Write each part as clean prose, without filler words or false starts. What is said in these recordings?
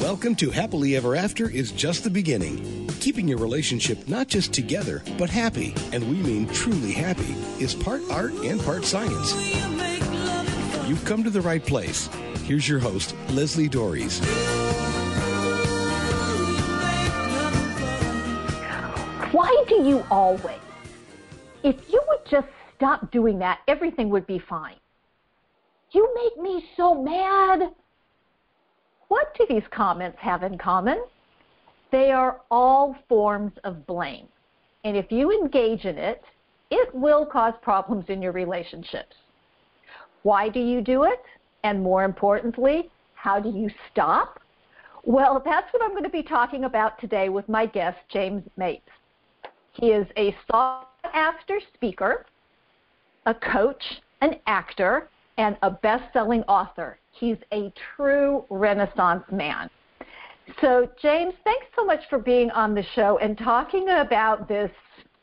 Welcome to Happily Ever After is just the beginning. Keeping your relationship not just together, but happy, and we mean truly happy, is part art and part science. You've come to the right place. Here's your host, Leslie Dories. Why do you always? If you would just stop doing that, everything would be fine. You make me so mad. What do these comments have in common? They are all forms of blame. And if you engage in it, it will cause problems in your relationships. Why do you do it? And more importantly, how do you stop? Well, that's what I'm going to be talking about today with my guest, James Mapes. He is a sought-after speaker, a coach, an actor, and a best-selling author. He's a true Renaissance man. So, James, thanks so much for being on the show and talking about this.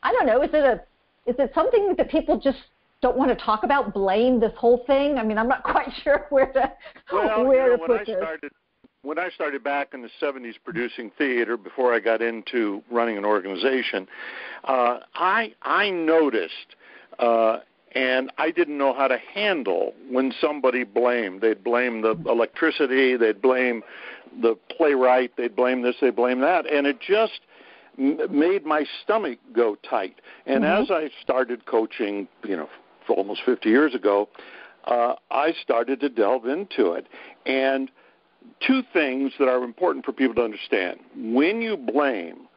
I don't know, is it something that people just don't want to talk about, blame, this whole thing? I mean, I'm not quite sure where to put this. When I started back in the 70s producing theater before I got into running an organization, I noticed, and I didn't know how to handle when somebody blamed. They'd blame the electricity, they'd blame the playwright, they'd blame this, they'd blame that, and it just made my stomach go tight. And as I started coaching, almost 50 years ago, I started to delve into it. And two things that are important for people to understand. When you blame,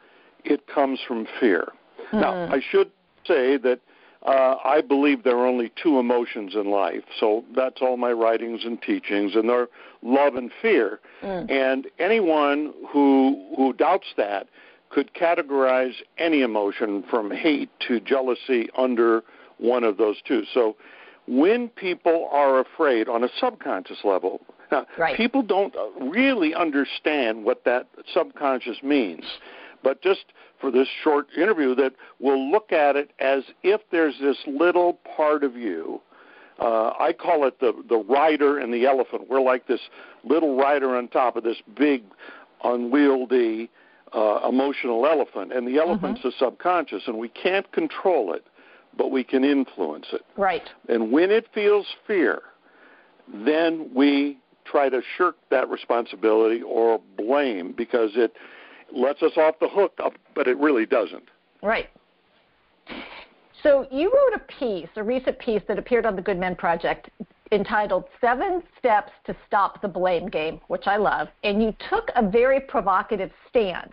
it comes from fear. Now, I should say that I believe there are only two emotions in life. So that's all my writings and teachings, and they're love and fear. And anyone who doubts that could categorize any emotion from hate to jealousy under one of those two. So when people are afraid on a subconscious level, now, people don't really understand what that subconscious means. But just for this short interview, that we'll look at it as if there's this little part of you. I call it the rider and the elephant. We're like this little rider on top of this big, unwieldy, emotional elephant. And the elephant's the subconscious, and we can't control it, but we can influence it. Right. And when it feels fear, then we try to shirk that responsibility or blame because it lets us off the hook, but it really doesn't. Right. So you wrote a recent piece that appeared on the Good Men Project entitled 7 Steps to Stop the Blame Game, which I love, and you took a very provocative stance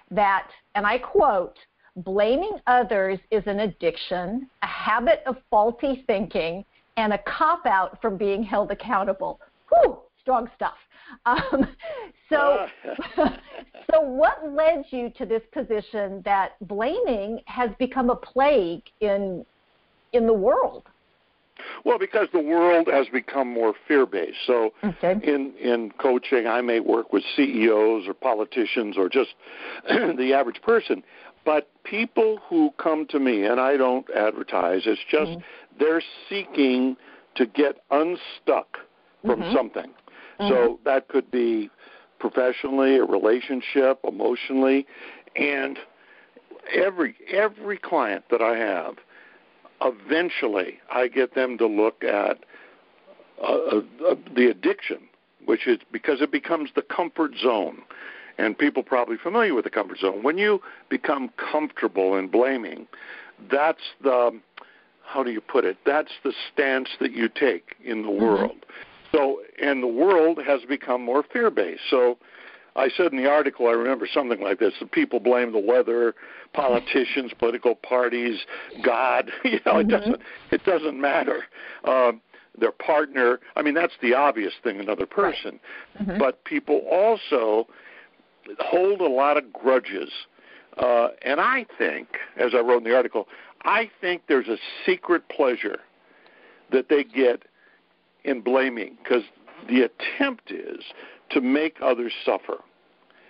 that, and I quote, blaming others is an addiction, a habit of faulty thinking, and a cop-out from being held accountable. Whew, strong stuff. So what led you to this position that blaming has become a plague in the world? Well, because the world has become more fear-based. So in coaching, I may work with CEOs or politicians or just the average person. But people who come to me, and I don't advertise, it's just they're seeking to get unstuck from something. So that could be professionally, a relationship, emotionally, and every client that I have, eventually I get them to look at the addiction, which is because it becomes the comfort zone. And people probably familiar with the comfort zone. When you become comfortable in blaming, that's the, how do you put it, that's the stance that you take in the world. So, and the world has become more fear-based. So I said in the article, I remember something like this, that people blame the weather, politicians, political parties, God, it doesn't matter. Their partner, I mean, that's the obvious thing, another person. But people also hold a lot of grudges. And I think, as I wrote in the article, I think there's a secret pleasure that they get in blaming, because the attempt is to make others suffer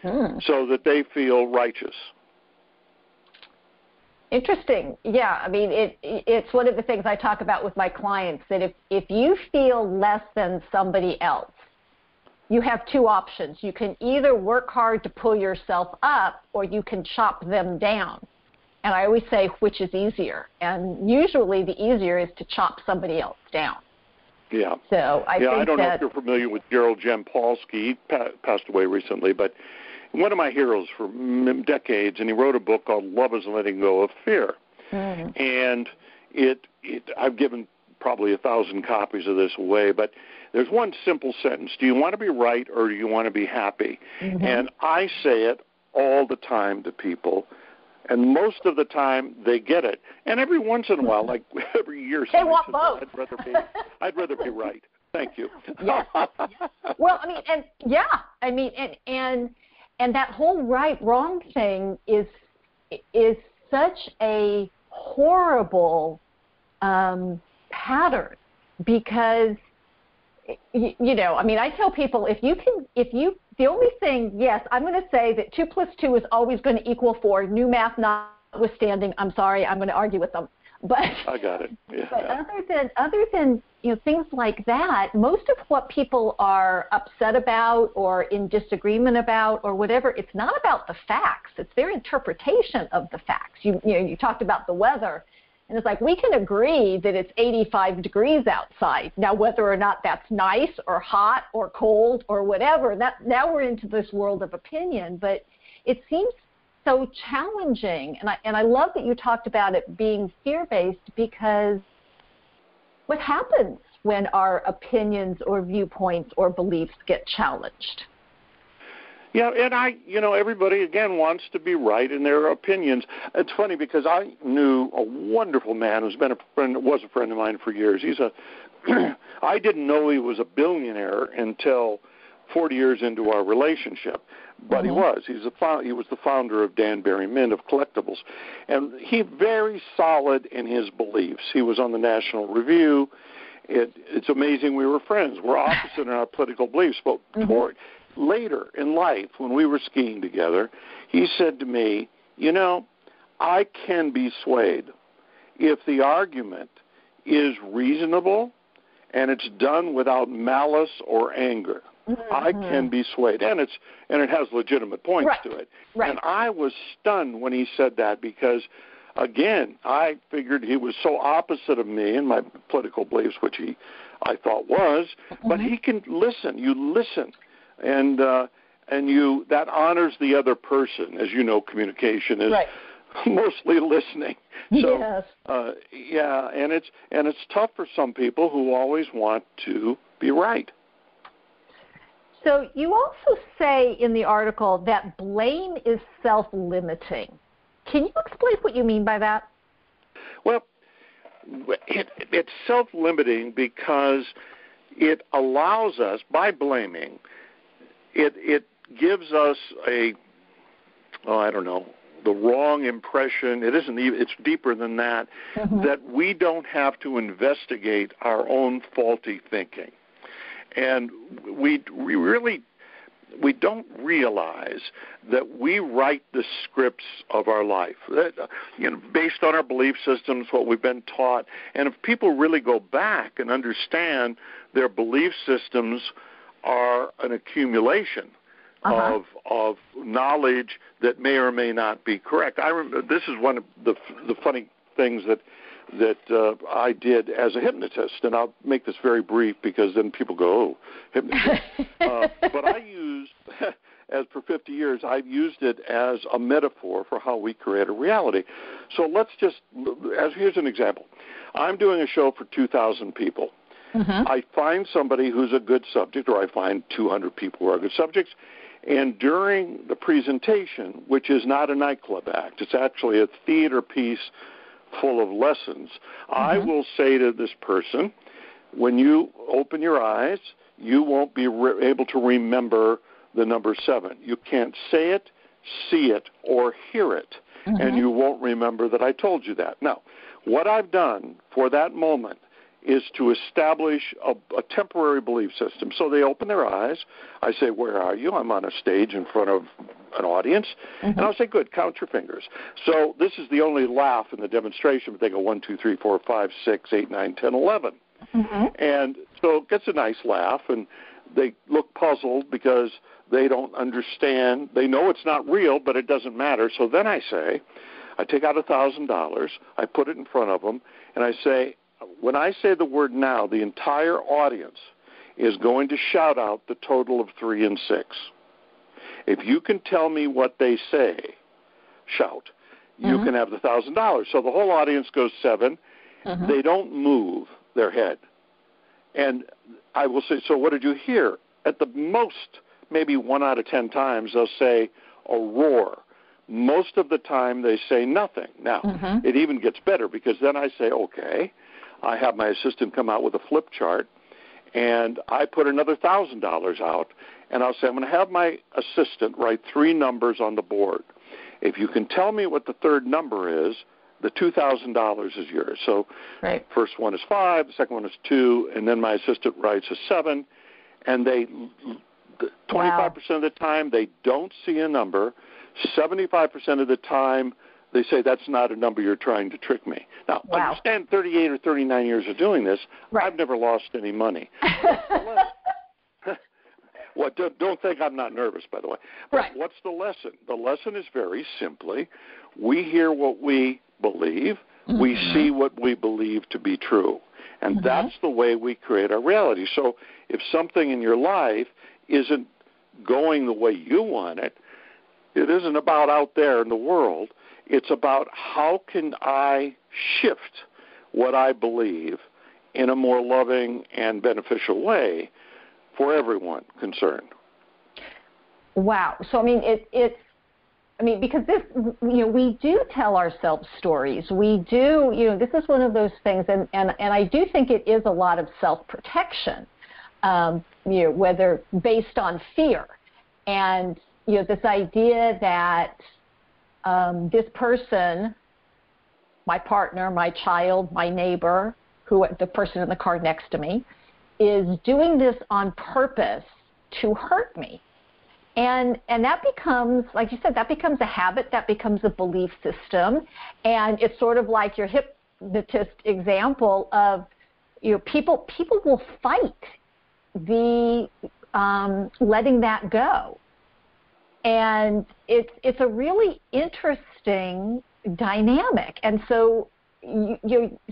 so that they feel righteous. Interesting. Yeah, I mean, it's one of the things I talk about with my clients, that if you feel less than somebody else, you have two options. You can either work hard to pull yourself up, or you can chop them down. And I always say, which is easier? And usually the easier is to chop somebody else down. Yeah. So I think I don't know if you're familiar with Gerald Jampolsky. He passed away recently, but one of my heroes for decades, and he wrote a book called Love is Letting Go of Fear. Mm. And I've given probably 1,000 copies of this away, but there's one simple sentence: do you want to be right or do you want to be happy? Mm-hmm. And I say it all the time to people, and most of the time they get it. And every once in a while, like every year, they want both. I'd rather be right. Thank you. Yes. Well, and that whole right-wrong thing is such a horrible pattern, because I tell people, the only thing, yes, I'm going to say that 2 + 2 is always going to equal 4, new math notwithstanding. I'm sorry, I'm going to argue with them. But I got it. Yeah. But other than things like that, most of what people are upset about or in disagreement about or whatever, it's not about the facts. It's their interpretation of the facts. You talked about the weather. And it's like, we can agree that it's 85 degrees outside. Now, whether or not that's nice or hot or cold or whatever, now we're into this world of opinion. But it seems so challenging. And I love that you talked about it being fear-based, because what happens when our opinions or viewpoints or beliefs get challenged? Yeah, and everybody, again, wants to be right in their opinions. It's funny because I knew a wonderful man who's been was a friend of mine for years. I didn't know he was a billionaire until 40 years into our relationship, but mm-hmm. He was the founder of Danbury Mint of collectibles, and he very solid in his beliefs. He was on the National Review. It's amazing we were friends. We're opposite in our political beliefs, but mm-hmm. Later in life, when we were skiing together, he said to me, I can be swayed if the argument is reasonable and it's done without malice or anger. Mm-hmm. I can be swayed, and it has legitimate points to it. Right. And I was stunned when he said that, because, again, I figured he was so opposite of me in my political beliefs, which I thought was, mm-hmm. but he can listen. You listen. And that honors the other person. As you know, communication is mostly listening. So yes. And it's tough for some people who always want to be right. So you also say in the article that blame is self-limiting. Can you explain what you mean by that? Well, it's self-limiting because it allows us, by blaming, it gives us the wrong impression. It isn't even, it's deeper than that, mm-hmm. that we don't have to investigate our own faulty thinking. And we don't realize that we write the scripts of our life, based on our belief systems, what we've been taught. And if people really go back and understand their belief systems are an accumulation uh-huh. of knowledge that may or may not be correct. I remember this is one of the funny things that I did as a hypnotist, and I'll make this very brief because then people go, oh, hypnotist. But I used, as for 50 years, I've used it as a metaphor for how we create a reality. So here's an example. I'm doing a show for 2,000 people. Mm-hmm. I find somebody who's a good subject, or I find 200 people who are good subjects, and during the presentation, which is not a nightclub act, it's actually a theater piece full of lessons, mm-hmm. I will say to this person, when you open your eyes, you won't be able to remember the number 7. You can't say it, see it, or hear it, mm-hmm. and you won't remember that I told you that. Now, what I've done for that moment is to establish a temporary belief system. So they open their eyes. I say, where are you? I'm on a stage in front of an audience. Mm-hmm. And I'll say, good, count your fingers. So this is the only laugh in the demonstration, but they go 1, 2, 3, 4, 5, 6, 8, 9, 10, 11. Mm-hmm. And so it gets a nice laugh, and they look puzzled because they don't understand. They know it's not real, but it doesn't matter. So then I take out $1,000, I put it in front of them, and I say, when I say the word now, the entire audience is going to shout out the total of 3 and 6. If you can tell me what they say, shout. You can have the $1,000. So the whole audience goes 7. They don't move their head. And I will say, so what did you hear? At the most, maybe 1 out of 10 times, they'll say a roar. Most of the time, they say nothing. Now, it even gets better because then I say, okay, I have my assistant come out with a flip chart, and I put another $1,000 out, and I'll say, I'm going to have my assistant write 3 numbers on the board. If you can tell me what the third number is, the $2,000 is yours. So first one is 5, the second one is 2, and then my assistant writes a 7, and they 25% of the time they don't see a number. 75% of the time they say that's not a number, you're trying to trick me. Now, understand 38 or 39 years of doing this, I've never lost any money. Well, don't think I'm not nervous, by the way. But what's the lesson? The lesson is very simply, we hear what we believe, we see what we believe to be true. And that's the way we create our reality. So if something in your life isn't going the way you want it, it isn't about out there in the world. It's about how can I shift what I believe in a more loving and beneficial way for everyone concerned. Wow. So, I mean, because this, we do tell ourselves stories. We do, this is one of those things, and I do think it is a lot of self-protection, whether based on fear. And, this idea that this person, my partner, my child, my neighbor, the person in the car next to me, is doing this on purpose to hurt me. And that becomes, like you said, that becomes a habit, that becomes a belief system. And it's sort of like your hypnotist example of, people will fight the letting that go. And it's a really interesting dynamic. And so,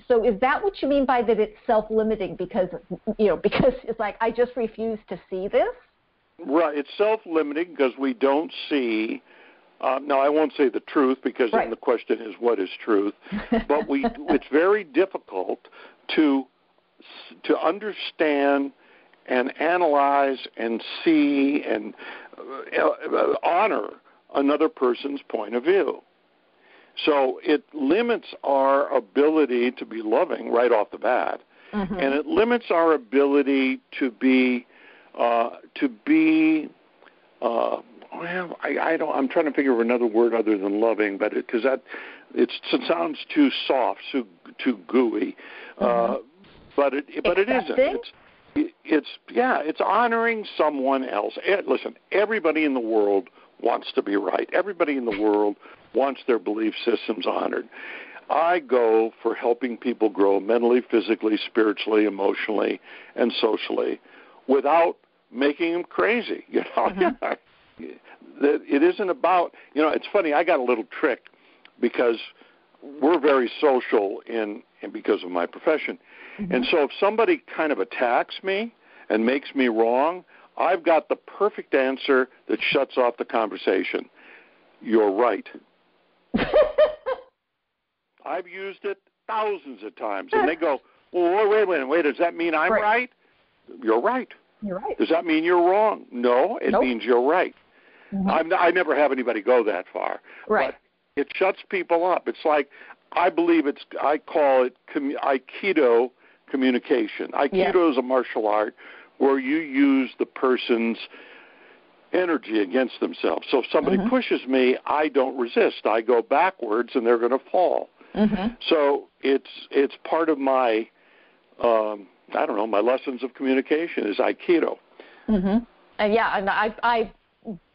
so is that what you mean by that it's self-limiting because it's like I just refuse to see this? Right, it's self-limiting because we don't see. Now, I won't say the truth because then the question is what is truth. But it's very difficult to understand and analyze and see and honor another person's point of view. So it limits our ability to be loving right off the bat, and it limits our ability to be I'm trying to figure of another word other than loving, but because it sounds too soft, too gooey, but it isn't. It's honoring someone else. Listen, everybody in the world wants to be right. Everybody in the world wants their belief systems honored. I go for helping people grow mentally, physically, spiritually, emotionally, and socially without making them crazy. It isn't about, it's funny, I got a little trick because we're very social and because of my profession. And so if somebody kind of attacks me and makes me wrong, I've got the perfect answer that shuts off the conversation. You're right. I've used it thousands of times. And they go, well, wait, does that mean I'm right? You're right. You're right. Does that mean you're wrong? No, it means you're right. I never have anybody go that far. Right. But it shuts people up. It's like, I call it Aikido communication. Aikido is a martial art where you use the person's energy against themselves. So if somebody pushes me, I don't resist. I go backwards and they're going to fall. So it's part of my, my lessons of communication is Aikido. And I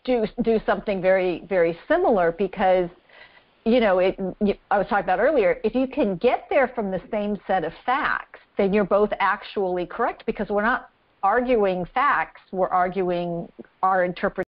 do something very, very similar because, I was talking about earlier, if you can get there from the same set of facts, then you're both actually correct because we're not arguing facts. We're arguing our interpretation